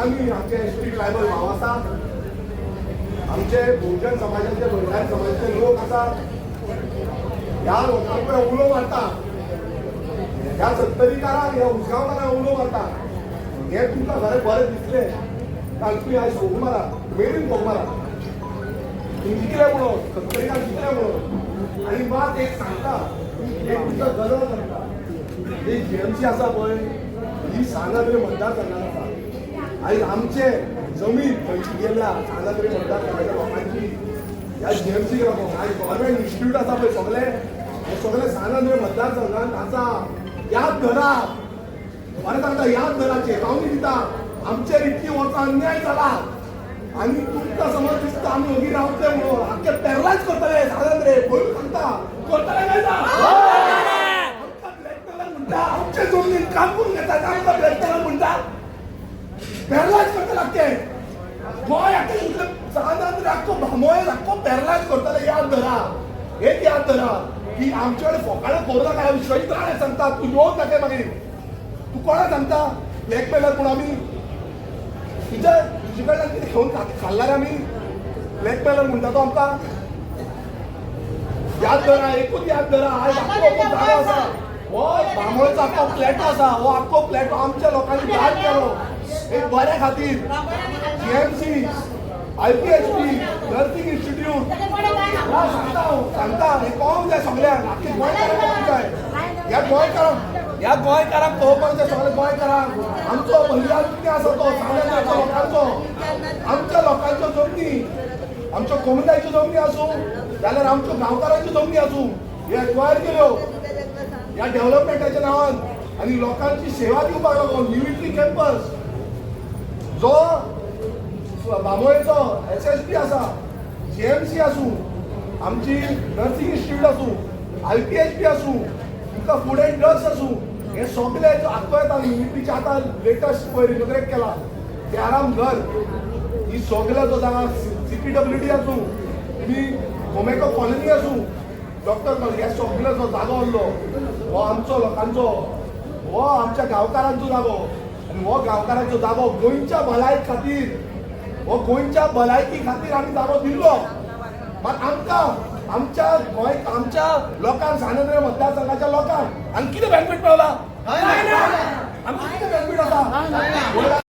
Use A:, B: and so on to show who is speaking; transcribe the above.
A: हांगामी आमचे ST tribal भाव आसा, आमचे बहुजन समाजाचे महिला समाजाचे लोक आसात, ह्या लोकांक उलो मारता, ह्या सत्तरीकारांक ह्या उसगांवकारांक उलो मारता. हे तुमकां खरें बरें दिसलें काल तुमी आयज फोग मारा, मेळीन फोग मारा, जिंकले म्हणून सत्तरीकार जिंकले म्हणून. आनी मात एक सांगता, एक तुमकां गरज सांगता, ही जीएमसी आसा पळय ही सांगाद्री मतदारसंघात आसा. आयज आमचे जमीन खंयची गेल्या सांगाद्री मतदारसंघाच्या लोकांची ह्या जीएमसी आयज गव्हर्मेंट इन्स्टिट्यूट आसा पळय सगळे हे सगळे सांगाद्री मतदारसंघात आसा. याद धरा, बरें सांगता, याद धराचे पावणी दिता. आमचेर इतली वर्सां अन्याय जाला आनी तुमकां समज दिसता आमी ओगी रावतले म्हणून आख्खे पॅरलायज करतले सांगाद्रे. पळय सांगता करतले काय ना आमच्या जमनीन काम करून घेतात, आमकां ब्लॅकमेल म्हणटा, पॅरलायज करतले आख्खे गोंय आख्खे सांगाद्रे आख्खो भामोय आख्खो पॅरलायज करतले. याद धरा, एक याद धरा की आमचे कडेन फोकाणें करूं नाका. विश्वजित सांगता तूं येवंक नाका मागीर. तू कोणाक सांगता ब्लॅकमेलर पूण आमी तुजे कडल्यान कितें घेवन खाल्ला रे आमी? ब्लॅकमेलर म्हणटा तो आमकां. याद धरा, एकूच याद धरा, आयज आख्खो जागो आसा हो बांबोळेचो आख्खो फ्लॅट आसा, हो आख्खो फ्लॅट आमच्या लोकांनी दान केलो एक बऱ्या खातीर. जीएमसी, आयपीएचपी, नर्सिंग इन्स्टिट्यूट सांगता हे कळोंक जाय सगळ्यांक, आख्खे गोंयकारांक कळोंक जाय. ह्या गोंयकारांक पळोवपाक जाय सगळे गोंयकारांक. आमचो बलिदान कितें आसा तो सांगाद्रीच्या लोकांचो, आमच्या लोकांच्यो जमनी, आमच्यो कोमतायच्यो जमनी आसूं जाल्यार आमच्यो गांवकारांच्यो जमनी आसूं, हे एक्वायर केल्यो ह्या डेव्हलपमेंटाच्या नांवान आनी लोकांची सेवा दिवपाक लागून. युनिटी कॅम्पस जो बांबोळेचो एसएसपी आसा, जीएमसी आसूं, आमची नर्सिंग इन्स्टिट्यूट आसूं, आयपीएचपी आसूं, तुमकां फूड एंड ड्रग्स आसूं, हे सगळे आत्तो येता. युनिटीचे आतां लेटस्ट पळय रिनोग्रेट केला ते आराम घर, ही सगळे जो जागा सीपीडब्ल्यूडी आसूं, तुमी कोमेको कॉलनी आसूं, डॉक्टर हे सगळे जो जागो आसलो हो आमचो लोकांचो, हो आमच्या गांवकारांचो जागो. आनी हो गांवकारांचो जागो गोंयच्या भलायकी खातीर, हो गोंयच्या भलायकी खातीर आमी जागो दिल्लो. मात आमकां आमच्या लोकांक सांगाद्री मतदारसंघाच्या लोकांक आनी कितें बेनिफीट मेळला? आमकां कितें बेनिफीट आसा?